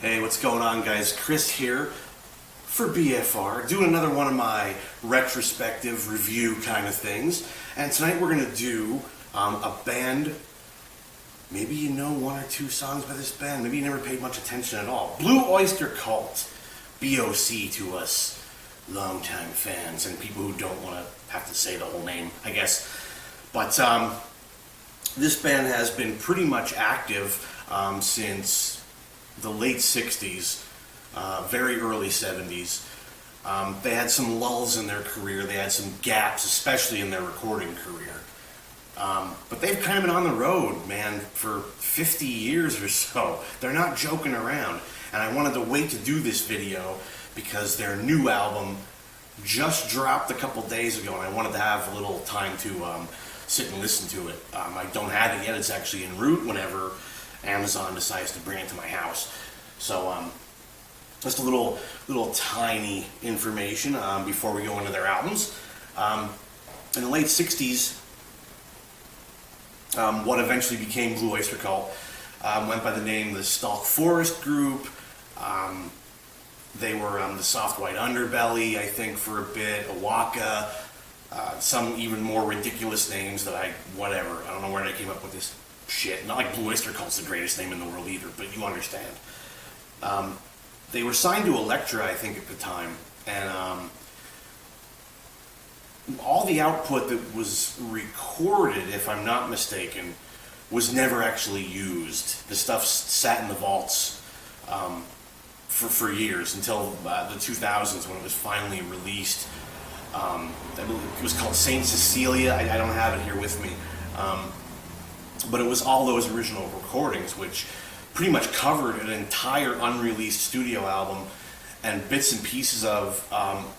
Hey, what's going on, guys? Chris here for BFR, doing another one of my retrospective review kind of things. And tonight we're going to do a band. Maybe you know one or two songs by this band. Maybe you never paid much attention at all. Blue Oyster Cult, BOC to us longtime fans and people who don't want to have to say the whole name, I guess. But this band has been pretty much active since the late 60s, very early 70s. They had some lulls in their career. They had some gaps, especially in their recording career. But they've kind of been on the road, man, for 50 years or so. They're not joking around. And I wanted to wait to do this video because their new album just dropped a couple days ago, and I wanted to have a little time to sit and listen to it. I don't have it yet. It's actually en route whenever Amazon decides to bring it to my house. So just a little tiny information before we go into their albums. In the late 60s, what eventually became Blue Oyster Cult went by the name the Stalk Forest Group. They were the Soft White Underbelly, I think, for a bit, Awaka, some even more ridiculous names that I don't know where they came up with this shit. Not like Blue Oyster Cult's the greatest name in the world either, but you understand. They were signed to Elektra, I think, at the time, and all the output that was recorded, if I'm not mistaken, was never actually used. The stuff sat in the vaults for years until the 2000s when it was finally released. I believe it was called Saint Cecilia. I don't have it here with me. But it was all those original recordings, which pretty much covered an entire unreleased studio album and bits and pieces of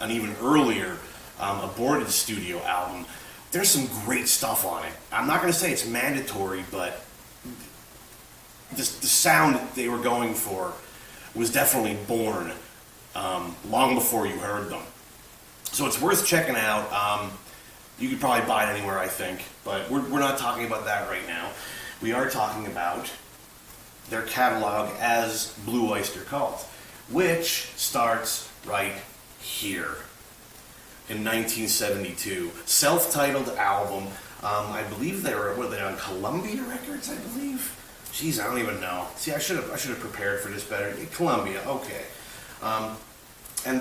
an even earlier aborted studio album. There's some great stuff on it. I'm not going to say it's mandatory, but the sound that they were going for was definitely born long before you heard them. So it's worth checking out. You could probably buy it anywhere, I think, but we're not talking about that right now. We are talking about their catalog as Blue Oyster Cult, which starts right here in 1972. Self-titled album. I believe they were on Columbia Records, I believe. Jeez, I don't even know. See, I should have prepared for this better. Columbia, okay. And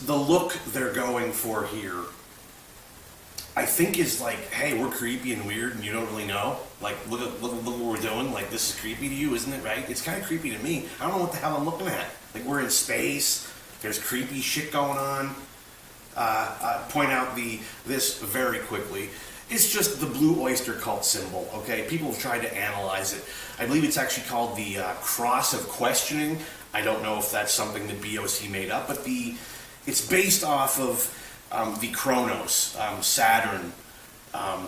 the look they're going for here, I think is like, hey, we're creepy and weird and you don't really know. Like, look what we're doing. Like, this is creepy to you, isn't it, right? It's kind of creepy to me. I don't know what the hell I'm looking at. Like, we're in space. There's creepy shit going on. Point out this very quickly. It's just the Blue Oyster Cult symbol, okay? People have tried to analyze it. I believe it's actually called the Cross of Questioning. I don't know if that's something that BOC made up, but it's based off of the Kronos, Saturn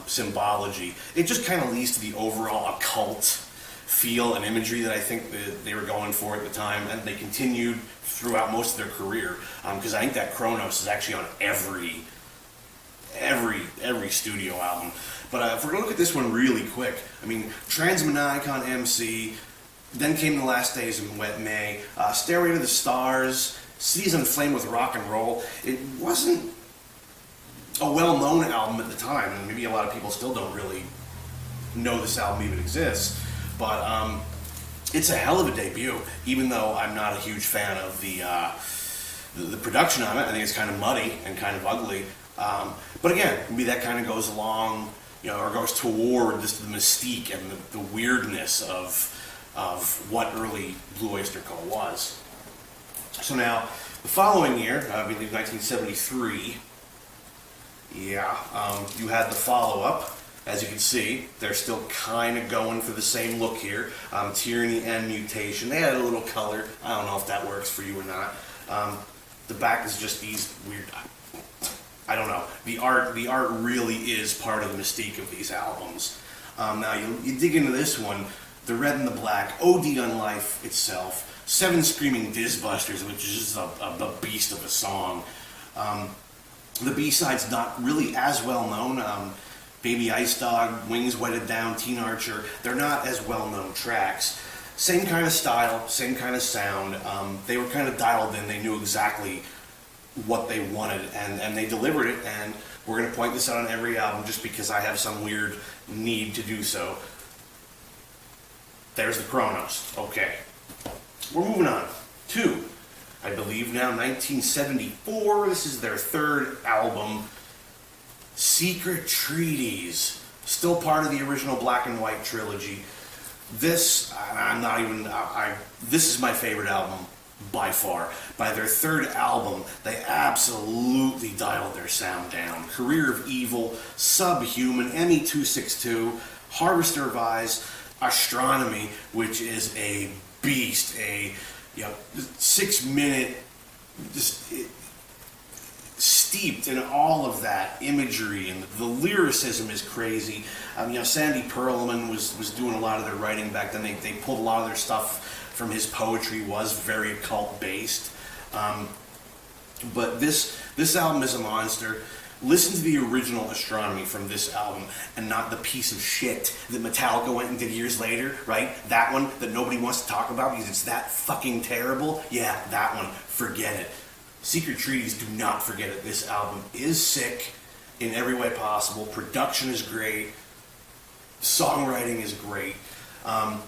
symbology. It just kind of leads to the overall occult feel and imagery that I think that they were going for at the time, and they continued throughout most of their career, because I think that Kronos is actually on every studio album. But if we're going to look at this one really quick, I mean, Transmonicon MC, then came The Last Days of Wet May, Stairway to the Stars, Cities on Flame with Rock and Roll. It wasn't a well-known album at the time, and maybe a lot of people still don't really know this album even exists, but it's a hell of a debut, even though I'm not a huge fan of the production on it. I think it's kind of muddy and kind of ugly. But again, maybe that kind of goes along, or goes toward just the mystique and the weirdness of what early Blue Oyster Cult was. So now, the following year, I believe 1973, you had the follow-up. As you can see, they're still kind of going for the same look here. Tyranny and Mutation. They had a little color. I don't know if that works for you or not. The back is just these weird... I don't know. The art really is part of the mystique of these albums. Now, you dig into this one, the red and the black, OD on Life itself, Seven Screaming Dizbusters, which is just a beast of a song. The B-side's not really as well known. Baby Ice Dog, Wings Wetted Down, Teen Archer, they're not as well-known tracks. Same kind of style, same kind of sound. They were kind of dialed in. They knew exactly what they wanted, and they delivered it. And we're going to point this out on every album just because I have some weird need to do so. There's the Chronos. Okay. We're moving on to, I believe now, 1974. This is their third album, Secret Treaties. Still part of the original Black and White trilogy. This, this is my favorite album by far. By their third album, they absolutely dialed their sound down. Career of Evil, Subhuman, ME262, Harvester of Eyes, Astronomy, which is a beast, a 6-minute, steeped in all of that imagery, and the lyricism is crazy. Sandy Pearlman was doing a lot of their writing back then. They pulled a lot of their stuff from his poetry, was very occult based. But this album is a monster. Listen to the original Astronomy from this album, and not the piece of shit that Metallica went and did years later, right? That one that nobody wants to talk about because it's that fucking terrible. Yeah, that one. Forget it. Secret Treaties, do not forget it. This album is sick in every way possible. Production is great. Songwriting is great. I'm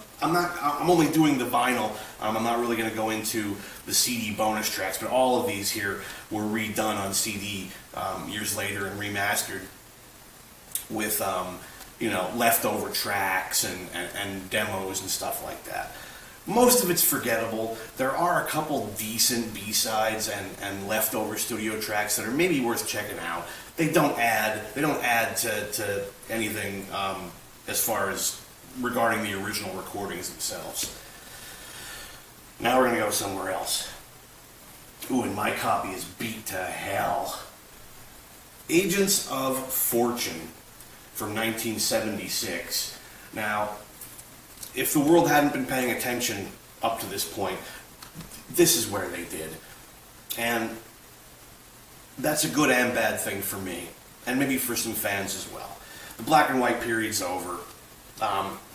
only doing the vinyl. I'm not really going to go into the CD bonus tracks, but all of these here were redone on CD years later and remastered with leftover tracks and demos and stuff like that. Most of it's forgettable. There are a couple decent B-sides and leftover studio tracks that are maybe worth checking out. They don't add to anything as far as regarding the original recordings themselves. Now we're going to go somewhere else. Ooh, and my copy is beat to hell. Agents of Fortune from 1976. Now, if the world hadn't been paying attention up to this point, this is where they did. And that's a good and bad thing for me, and maybe for some fans as well. The black and white period's over.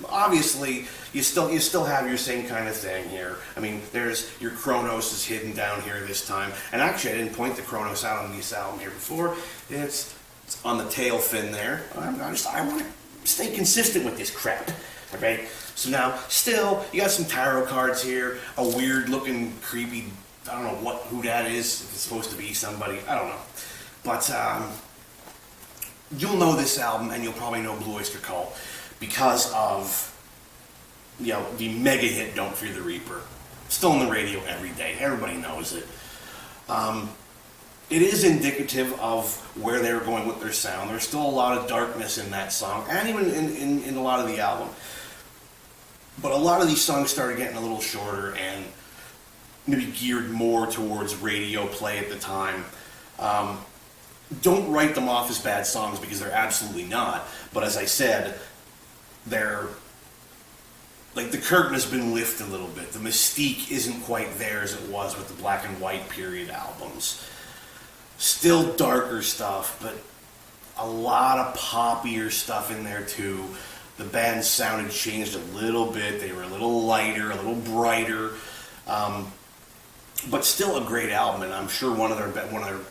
Obviously, you still have your same kind of thing here. I mean, there's your Chronos is hidden down here this time. And actually, I didn't point the Chronos out on this album here before. It's on the tail fin there. I want to stay consistent with this crap. Okay? So now, still, you got some tarot cards here. A weird-looking, creepy, I don't know who that is. If it's supposed to be somebody, I don't know. But you'll know this album, and you'll probably know Blue Oyster Cult because of the mega hit "Don't Fear the Reaper." Still on the radio every day. Everybody knows it. It is indicative of where they were going with their sound. There's still a lot of darkness in that song, and even in a lot of the album. But a lot of these songs started getting a little shorter and maybe geared more towards radio play at the time. Don't write them off as bad songs because they're absolutely not. But as I said, they're like the curtain has been lifted a little bit. The mystique isn't quite there as it was with the black and white period albums. Still darker stuff, but a lot of poppier stuff in there too. The band's sounded changed a little bit. They were a little lighter, a little brighter, but still a great album. And I'm sure one of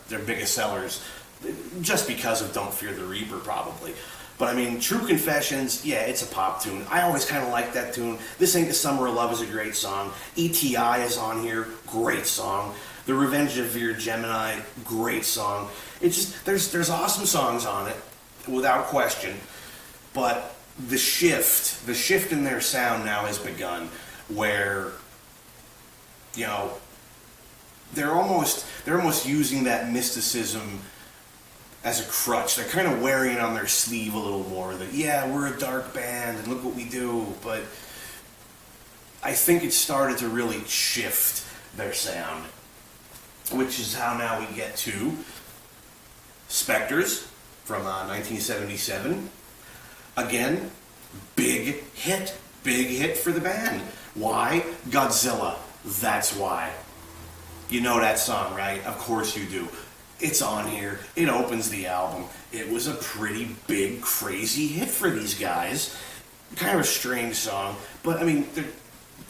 their biggest sellers, just because of "Don't Fear the Reaper," probably. But I mean, True Confessions, yeah, it's a pop tune. I always kind of like that tune. This Ain't the Summer of Love is a great song. ETI is on here, great song. The Revenge of Veer Gemini, great song. It's just there's awesome songs on it, without question. But the shift in their sound now has begun, where they're almost using that mysticism as a crutch. They're kind of wearing it on their sleeve a little more. That, yeah, we're a dark band and look what we do. But I think it started to really shift their sound, which is how now we get to Spectres from 1977. Again, big hit for the band. Why? Godzilla. That's why. You know that song, right? Of course you do. It's on here. It opens the album. It was a pretty big, crazy hit for these guys. Kind of a strange song, but I mean,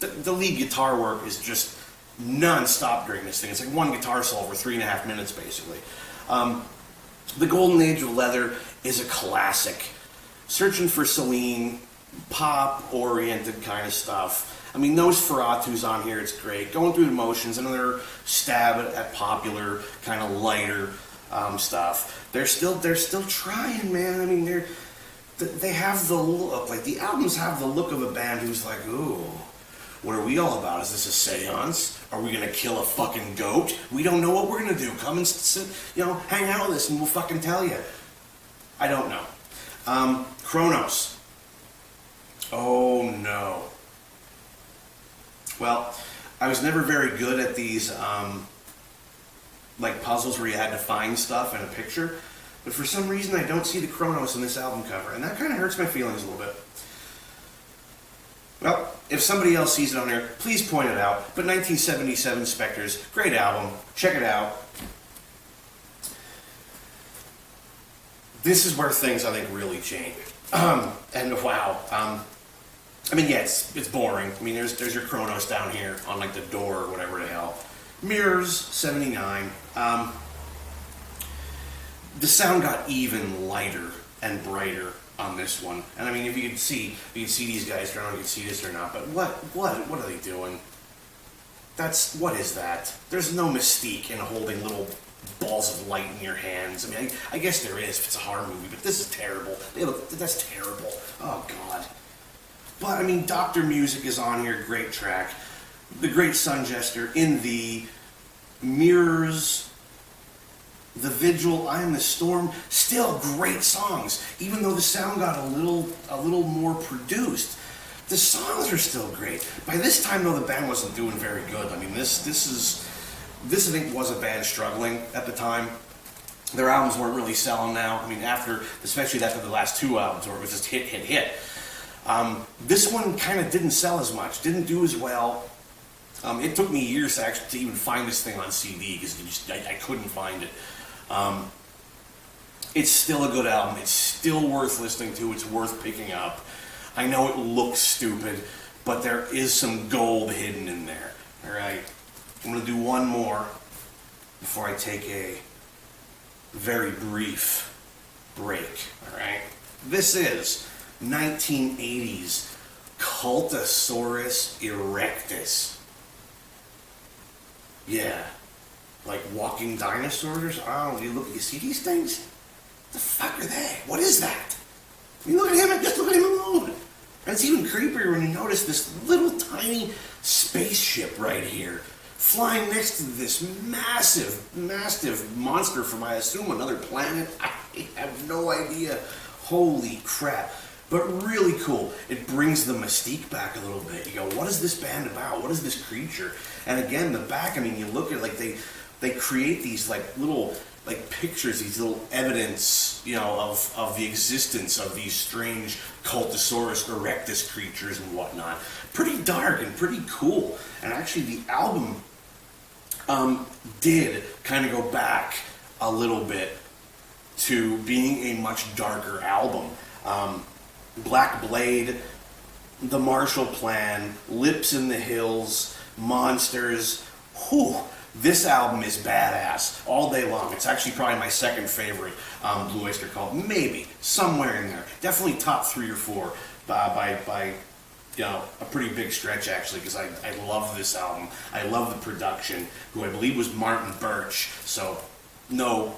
the lead guitar work is just non-stop during this thing. It's like one guitar solo for 3.5 minutes, basically. The Golden Age of Leather is a classic. Searching for Celine, pop-oriented kind of stuff. I mean, Nosferatu's on here, it's great. Going Through the Motions, another stab at popular, kind of lighter stuff. They're still trying, man. I mean, they have the look, like the albums have the look of a band who's like, ooh, what are we all about? Is this a seance? Are we gonna kill a fucking goat? We don't know what we're gonna do. Come and sit, hang out with us and we'll fucking tell you. I don't know. Kronos. Oh no. Well, I was never very good at these like puzzles where you had to find stuff in a picture, but for some reason I don't see the Kronos in this album cover, and that kind of hurts my feelings a little bit. Well, if somebody else sees it on there, please point it out. But 1977 Spectres, great album. Check it out. This is where things, I think, really change. And wow. I mean, yeah, it's boring. I mean, there's your Kronos down here on like the door or whatever the hell. Mirrors, 79. The sound got even lighter and brighter on this one. And I mean, if you could see these guys, I don't know if you can see this or not, but what are they doing? What is that? There's no mystique in holding little balls of light in your hands. I mean, I guess there is if it's a horror movie, but this is terrible. That's terrible. Oh, God. But, I mean, Dr. Music is on here, great track. The Great Sun Jester, In Thee, Mirrors, The Vigil, I Am the Storm, still great songs. Even though the sound got a little more produced, the songs are still great. By this time, though, the band wasn't doing very good. I mean, this I think was a band struggling at the time. Their albums weren't really selling now. I mean, especially after the last two albums where it was just hit. This one kind of didn't sell as much, didn't do as well. It took me years to even find this thing on CD because I couldn't find it. It's still a good album. It's still worth listening to. It's worth picking up. I know it looks stupid, but there is some gold hidden in there. All right, I'm going to do one more before I take a very brief break. All right, this is 1980s Cultosaurus erectus. Yeah, like walking dinosaurs. Oh, you see these things? What the fuck are they? What is that? You look at him and just look at him alone. And it's even creepier when you notice this little tiny spaceship right here, flying next to this massive monster from, I assume, another planet. I have no idea. Holy crap. But really cool. It brings the mystique back a little bit. You go, what is this band about? What is this creature? And again, the back, I mean, you look at it, like they create these like little like pictures, these little evidence, of the existence of these strange Cultosaurus erectus creatures and whatnot. Pretty dark and pretty cool. And actually the album did kind of go back a little bit to being a much darker album. Black Blade, The Marshall Plan, Lips in the Hills, Monsters. Whew, this album is badass all day long. It's actually probably my second favorite Blue Oyster Cult. Maybe, somewhere in there. Definitely top 3 or 4 by a pretty big stretch, actually, because I love this album. I love the production, who I believe was Martin Birch. So, no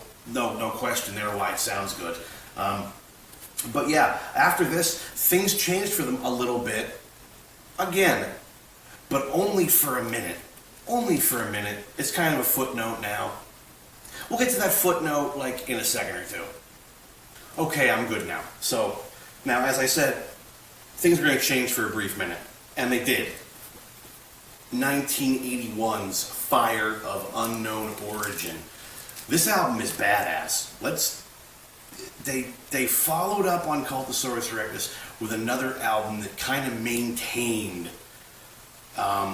question there why it sounds good. But yeah, after this, things changed for them a little bit. Again, but only for a minute. Only for a minute. It's kind of a footnote now. We'll get to that footnote like in a second or two. Okay, I'm good now. So, now as I said, things are going to change for a brief minute. And they did. 1981's Fire of Unknown Origin. This album is badass. They followed up on Cultosaurus erectus with another album that kind of maintained, that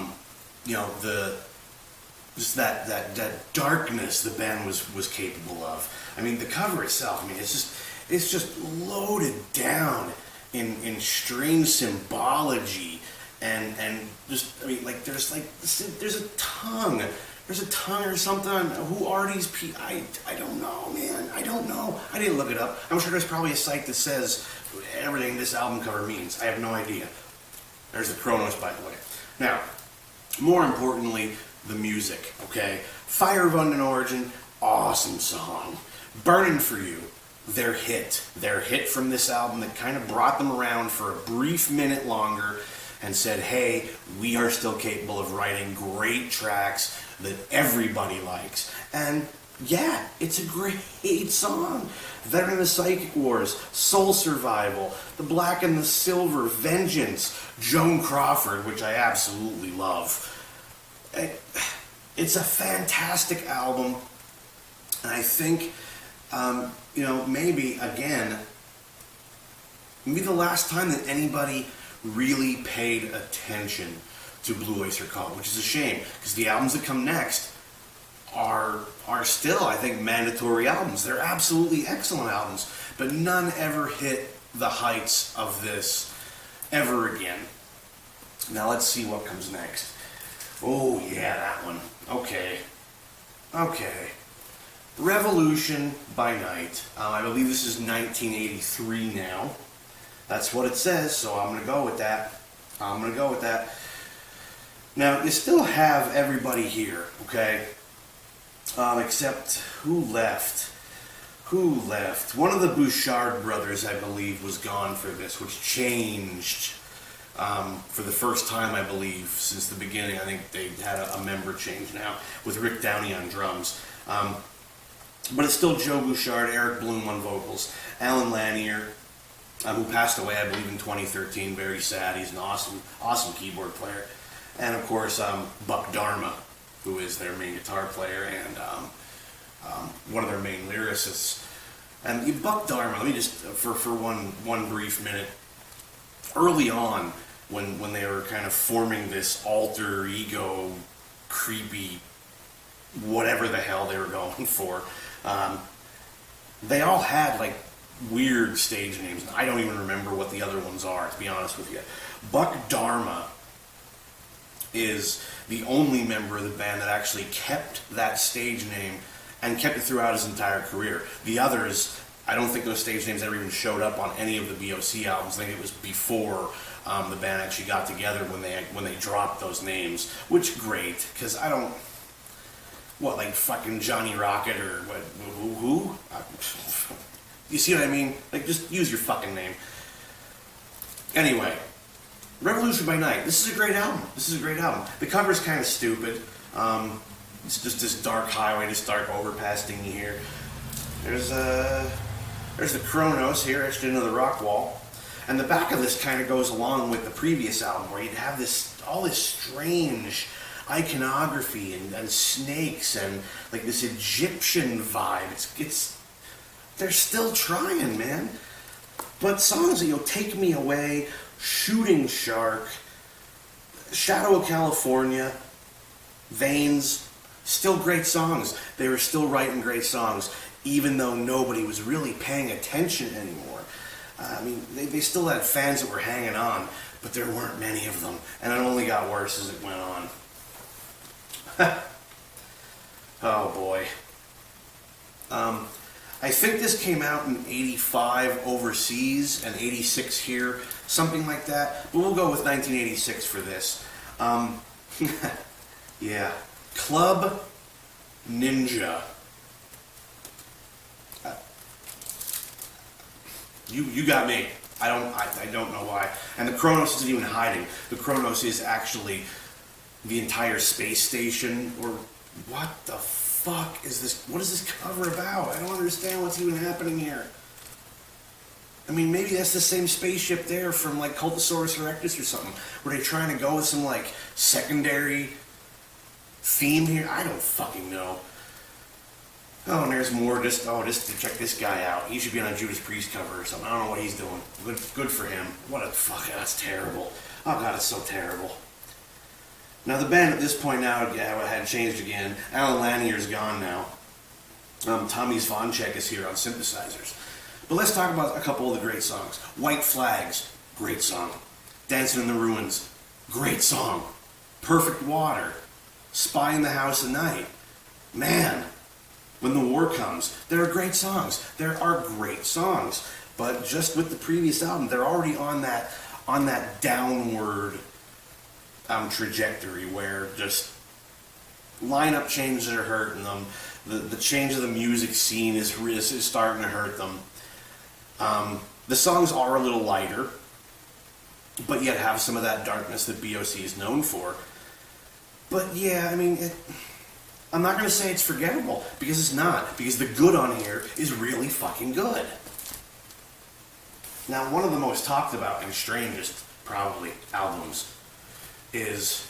darkness the band was capable of. I mean, the cover itself, I mean, it's just loaded down in strange symbology and just, I mean, like, there's a tongue. There's a tongue or something. Who are these people? I don't know, man. I don't know. I didn't look it up. I'm sure there's probably a site that says everything this album cover means. I have no idea. There's the Kronos, by the way. Now, more importantly, the music, okay? Fire of Unknown Origin, awesome song. Burning for You, their hit. Their hit from this album that kind of brought them around for a brief minute longer and said, hey, we are still capable of writing great tracks that everybody likes. And yeah, it's a great song. Veteran of the Psychic Wars, Soul Survival, The Black and the Silver, Vengeance, Joan Crawford, which I absolutely love. It's a fantastic album. And I think, maybe the last time that anybody really paid attention to Blue Oyster Cult, which is a shame, because the albums that come next are still, I think, mandatory albums. They're absolutely excellent albums, but none ever hit the heights of this ever again. Now let's see what comes next. Oh yeah, that one. Okay. Revolution by Night. I believe this is 1983 now. That's what it says, so I'm going to go with that. Now, you still have everybody here, okay? Except, who left? One of the Bouchard brothers, I believe, was gone for this, which changed for the first time, I believe, since the beginning. I think they had a member change now, with Rick Downey on drums. But it's still Joe Bouchard, Eric Bloom on vocals, Alan Lanier, who passed away, I believe, in 2013. Very sad. He's an awesome keyboard player. And, of course, Buck Dharma, who is their main guitar player and one of their main lyricists. And Buck Dharma, let me just, for one brief minute, early on, when they were kind of forming this alter ego, creepy, whatever the hell they were going for, they all had, like, weird stage names. And I don't even remember what the other ones are, to be honest with you. Buck Dharma is the only member of the band that actually kept that stage name and kept it throughout his entire career. The others, I don't think those stage names ever even showed up on any of the BOC albums. I think it was before the band actually got together when they dropped those names, which great, because I don't, like fucking Johnny Rocket or what, who? You see what I mean? Like, just use your fucking name. Anyway, Revolution by Night. This is a great album. The cover's kind of stupid. It's just this dark highway, this dark overpass thingy here. There's the Kronos here etched into the rock wall. And the back of this kind of goes along with the previous album, where you'd have all this strange iconography and snakes and like this Egyptian vibe. They're still trying, man. But songs that Take Me Away, Shooting Shark, Shadow of California, Veins, still great songs. They were still writing great songs, even though nobody was really paying attention anymore. I mean, they still had fans that were hanging on, but there weren't many of them, and it only got worse as it went on. Oh boy. I think this came out in 85 overseas and 86 here, something like that. But we'll go with 1986 for this. Yeah. Club Ninja. You got me. I don't know why. And the Kronos isn't even hiding. The Kronos is actually the entire space station, or what the fuck is this? What is this cover about? I don't understand what's even happening here. I mean, maybe that's the same spaceship there from like Cultosaurus Erectus or something. Were they trying to go with some like secondary theme here? I don't fucking know. Oh, and there's more. Just to check this guy out. He should be on a Judas Priest cover or something. I don't know what he's doing. Good for him. What a fuck. That's terrible. Oh god, it's so terrible. Now the band at this point now had changed again. Alan Lanier's gone now. Tommy Zvonchek is here on synthesizers. But let's talk about a couple of the great songs. White Flags, great song. Dancing in the Ruins, great song. Perfect Water, Spy in the House at Night. Man, When the War Comes. There are great songs. There are great songs. But just with the previous album, they're already on that downward trajectory where just lineup changes are hurting them. The change of the music scene is starting to hurt them. The songs are a little lighter, but yet have some of that darkness that BOC is known for. But yeah, I mean, I'm not going to say it's forgettable, because it's not. Because the good on here is really fucking good. Now, one of the most talked about and strangest, probably, albums is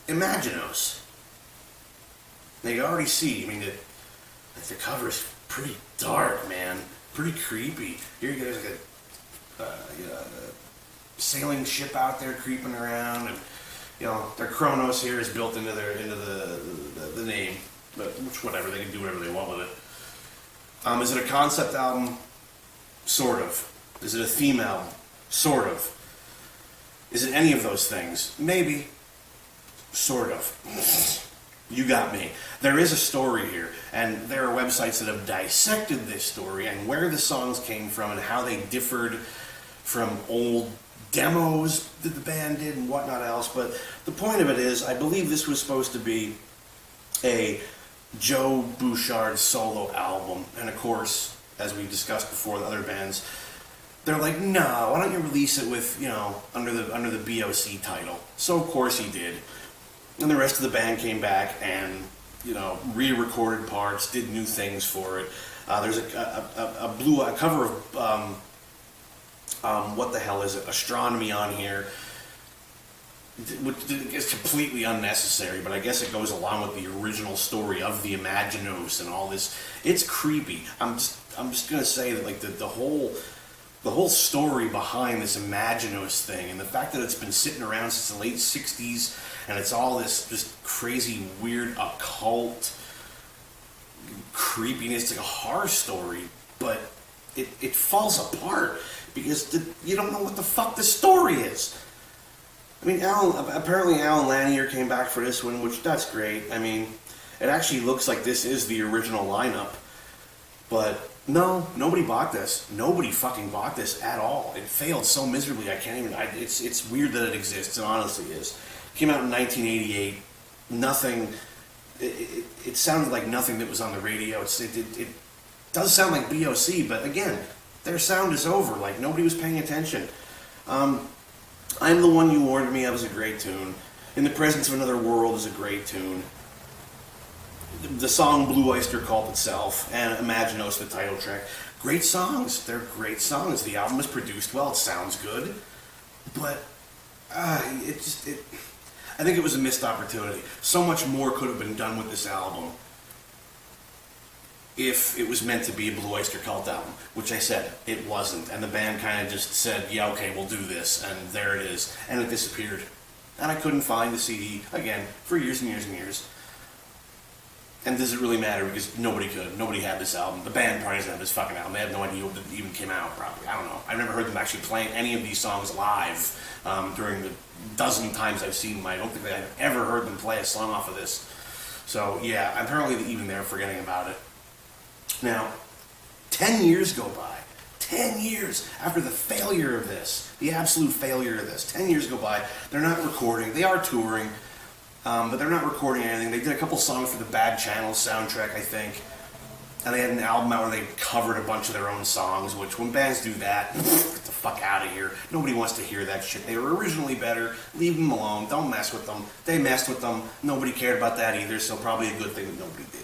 Imaginos. Now, you already see, I mean, the cover is pretty dark, man. Pretty creepy. Here you go, there's like a sailing ship out there creeping around, and their Chronos here is built into the name, but whatever, they can do whatever they want with it. Is it a concept album? Sort of. Is it a theme album? Sort of. Is it any of those things? Maybe. Sort of. You got me. There is a story here, and there are websites that have dissected this story and where the songs came from and how they differed from old demos that the band did and whatnot else. But the point of it is, I believe this was supposed to be a Joe Bouchard solo album, and of course, as we discussed before, the other bands, they're like, no, why don't you release it with, under the BOC title? So of course he did. And the rest of the band came back and, re-recorded parts, did new things for it. There's a cover of, what the hell is it, Astronomy on here, which is completely unnecessary, but I guess it goes along with the original story of the Imaginos and all this. It's creepy. I'm just gonna say that, like, the whole story behind this Imaginos thing, and the fact that it's been sitting around since the late 60s, and it's all this just crazy, weird, occult creepiness. It's like a horror story, but it falls apart because you don't know what the fuck the story is. I mean, apparently Alan Lanier came back for this one, which, that's great. I mean, it actually looks like this is the original lineup, but no, nobody bought this. Nobody fucking bought this at all. It failed so miserably, I can't even, it's weird that it exists, it honestly is. Came out in 1988, nothing, it sounded like nothing that was on the radio. It does sound like BOC, but again, their sound is over, like nobody was paying attention. I'm the One You Warned Me Of is a great tune. In the Presence of Another World is a great tune. The song Blue Oyster Cult itself, and Imaginos, the title track. Great songs. They're great songs. The album is produced well. It sounds good. But, I think it was a missed opportunity. So much more could have been done with this album if it was meant to be a Blue Oyster Cult album, which I said it wasn't. And the band kind of just said, yeah, okay, we'll do this, and there it is. And it disappeared. And I couldn't find the CD, again, for years and years and years. And does it really matter? Because nobody could. Nobody had this album. The band probably doesn't have this fucking album. They have no idea what it even came out, probably. I don't know. I've never heard them actually playing any of these songs live during the dozen times I've seen them. I don't think I've ever heard them play a song off of this. So, yeah, apparently even they're forgetting about it. Now, 10 years go by. 10 years after the failure of this, the absolute failure of this. 10 years go by. They're not recording. They are touring. But they're not recording anything. They did a couple songs for the Bad Channels soundtrack, I think. And they had an album out where they covered a bunch of their own songs, which when bands do that, get the fuck out of here. Nobody wants to hear that shit. They were originally better. Leave them alone. Don't mess with them. They messed with them. Nobody cared about that either, so probably a good thing that nobody did.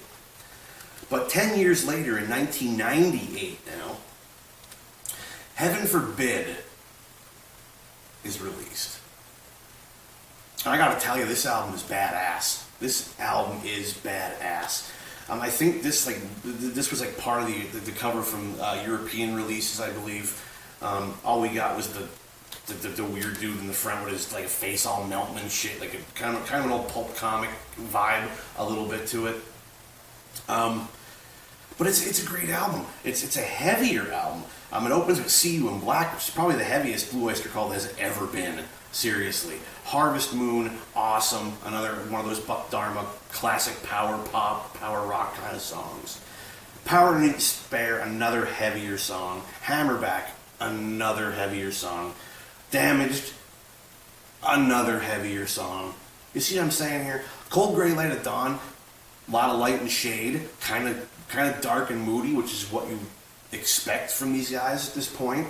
But 10 years later, in 1998 now, Heaven Forbid is released. I gotta tell you, this album is badass. This album is badass. I think this was like part of the cover from European releases, I believe. All we got was the weird dude in the front with his like face all melting and shit, like a kind of an old pulp comic vibe, a little bit to it. But it's a great album. It's a heavier album. It opens with "See You in Black," which is probably the heaviest Blue Oyster Cult has ever been. Seriously, Harvest Moon, awesome. Another one of those Buck Dharma classic power pop, power rock kind of songs. Power and Despair, another heavier song. Hammerback, another heavier song. Damaged, another heavier song. You see what I'm saying here? Cold Gray Light of Dawn, a lot of light and shade, kind of dark and moody, which is what you expect from these guys at this point.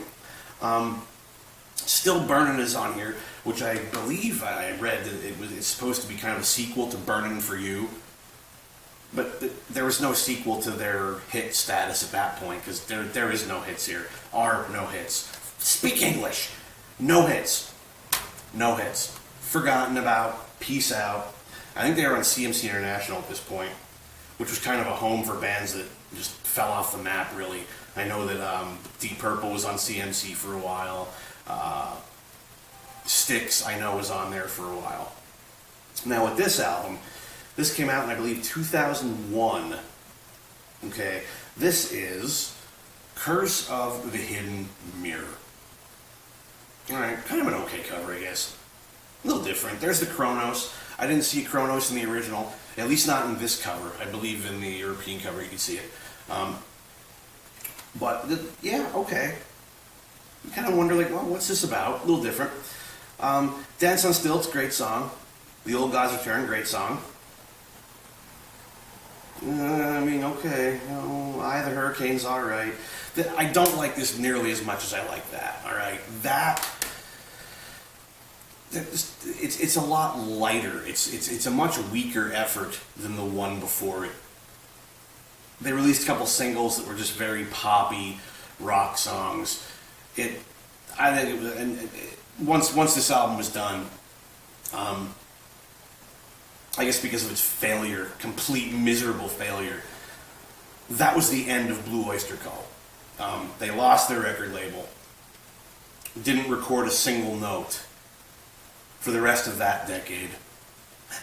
Still Burnin' is on here, which I believe I read that it's supposed to be kind of a sequel to Burnin' for You. But there was no sequel to their hit status at that point, because there is no hits here. Are no hits. Speak English! No hits. No hits. Forgotten about. Peace out. I think they were on CMC International at this point, which was kind of a home for bands that just fell off the map, really. I know that Deep Purple was on CMC for a while. Styx, I know, was on there for a while. Now, with this album, this came out in, I believe, 2001. Okay, this is Curse of the Hidden Mirror. Alright, kind of an okay cover, I guess. A little different. There's the Kronos. I didn't see Kronos in the original, at least not in this cover. I believe in the European cover you can see it. Yeah, okay. You kind of wonder, like, well, what's this about? A little different. Dance on Stilts, great song. The Old Gods Return, great song. I mean, okay. You know, Eye of the Hurricane's alright. I don't like this nearly as much as I like that, alright? It's a lot lighter. It's a much weaker effort than the one before it. They released a couple singles that were just very poppy rock songs. I think it was, and once this album was done, I guess because of its failure, complete miserable failure, that was the end of Blue Oyster Cult. They lost their record label, didn't record a single note for the rest of that decade,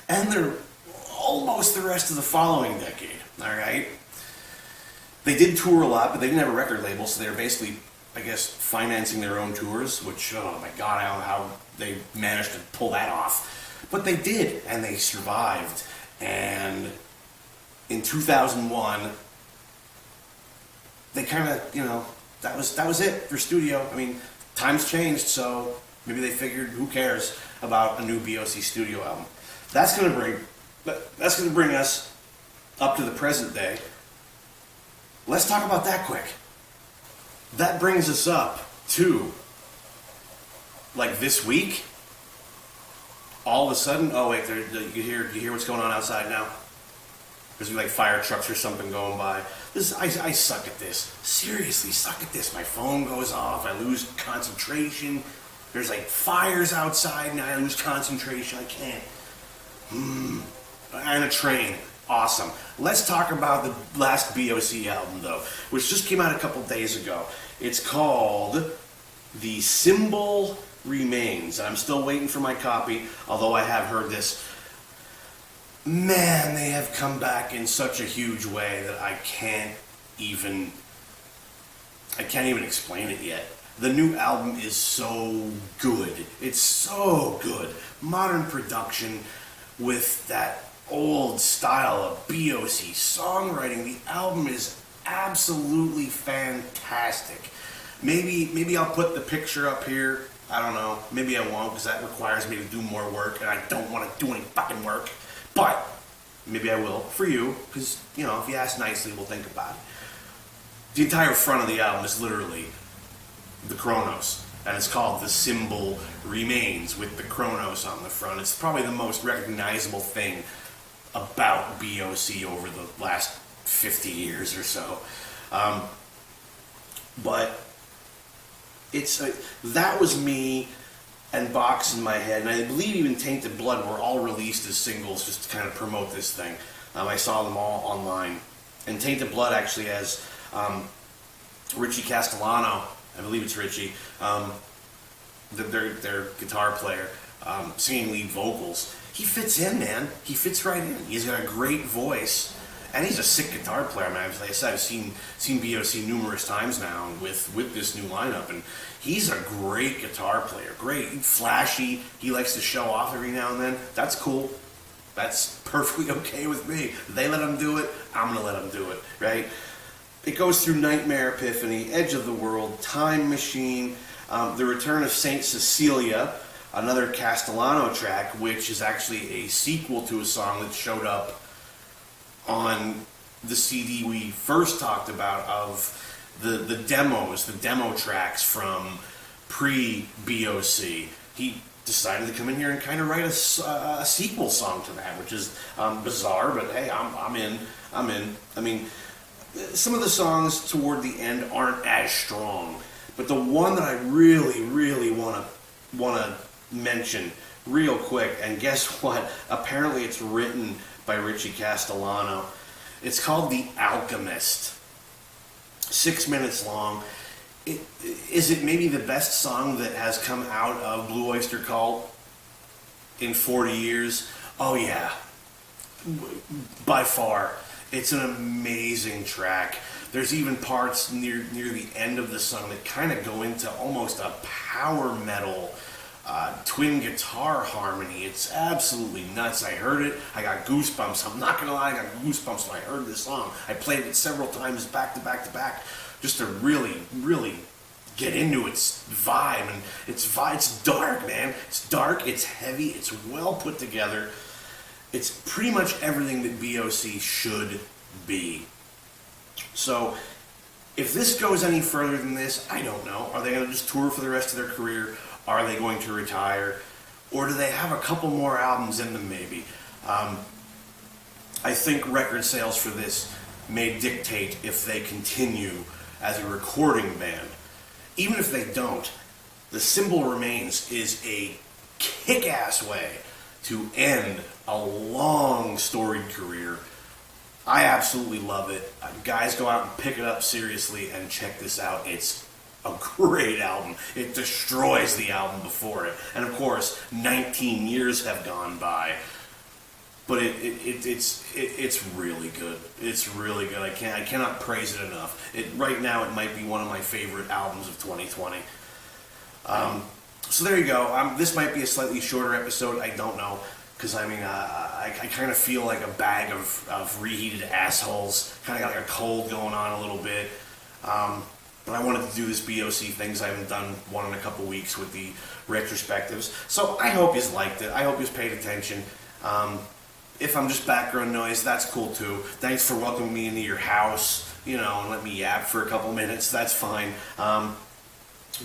and they're almost the rest of the following decade, alright? They did tour a lot, but they didn't have a record label, so they were basically, I guess, financing their own tours, which, oh my god, I don't know how they managed to pull that off. But they did, and they survived. And in 2001, they kind of, that was it for studio. I mean, times changed, so maybe they figured, who cares about a new BOC studio album? That's going to bring us up to the present day. Let's talk about that quick. That brings us up to, like, this week. All of a sudden, oh wait, you hear what's going on outside now? There's like fire trucks or something going by. I suck at this. Seriously, suck at this. My phone goes off. I lose concentration. There's like fires outside, and I lose concentration. I can't. And a train. Awesome. Let's talk about the last BOC album, though, which just came out a couple days ago. It's called The Symbol Remains. I'm still waiting for my copy, although I have heard this. Man, they have come back in such a huge way that I can't even explain it yet. The new album is so good. It's so good. Modern production with that old style of BOC songwriting. The album is absolutely fantastic. Maybe I'll put the picture up here. I don't know. Maybe I won't, because that requires me to do more work, and I don't want to do any fucking work. But maybe I will for you, because, if you ask nicely, we'll think about it. The entire front of the album is literally the Kronos, and it's called The Symbol Remains with the Kronos on the front. It's probably the most recognizable thing about BOC over the last 50 years or so. But that was me and Box in my head, and I believe even Tainted Blood were all released as singles just to kind of promote this thing. I saw them all online. And Tainted Blood actually has Richie Castellano, I believe it's Richie, their guitar player, singing lead vocals. He fits in, man. He fits right in. He's got a great voice. And he's a sick guitar player, man. Like I said, I've seen BOC numerous times now with this new lineup, and he's a great guitar player. Great, flashy. He likes to show off every now and then. That's cool. That's perfectly okay with me. They let him do it, I'm gonna let him do it, right? It goes through Nightmare Epiphany, Edge of the World, Time Machine, The Return of Saint Cecilia, another Castellano track, which is actually a sequel to a song that showed up on the CD we first talked about of the demo tracks from pre-BOC. He decided to come in here and kind of write a sequel song to that, which is bizarre, but hey, I'm in. I mean, some of the songs toward the end aren't as strong, but the one that I really want to mention real quick, and guess what? Apparently it's written by Richie Castellano. It's called The Alchemist. 6 minutes long. Is it maybe the best song that has come out of Blue Oyster Cult in 40 years? Oh yeah, by far. It's an amazing track. There's even parts near the end of the song that kind of go into almost a power metal twin guitar harmony. It's absolutely nuts. I heard it, I got goosebumps. I'm not gonna lie, I got goosebumps when I heard this song. I played it several times back to back just to really get into its vibe. And it's dark, man. It's dark, it's heavy, it's well put together. It's pretty much everything that BOC should be. So if this goes any further than this, I don't know. Are they going to just tour for the rest of their career? Are they going to retire? Or do they have a couple more albums in them maybe? I think record sales for this may dictate if they continue as a recording band. Even if they don't, The Symbol Remains is a kick-ass way to end a long storied career. I absolutely love it. Guys, go out and pick it up seriously and check this out. It's a great album. It destroys the album before it. And of course, 19 years have gone by. But it's really good. It's really good. I cannot praise it enough. Right now it might be one of my favorite albums of 2020. So there you go. This might be a slightly shorter episode. I don't know. Because, I mean, I kind of feel like a bag of reheated assholes. Kind of got like a cold going on a little bit. But I wanted to do this BOC things. I haven't done one in a couple weeks with the retrospectives. So I hope you liked it. I hope you paid attention. If I'm just background noise, that's cool too. Thanks for welcoming me into your house, and let me yap for a couple minutes. That's fine. But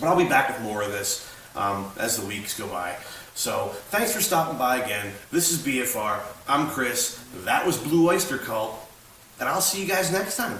I'll be back with more of this as the weeks go by. So, thanks for stopping by again. This is BFR. I'm Chris. That was Blue Oyster Cult. And I'll see you guys next time.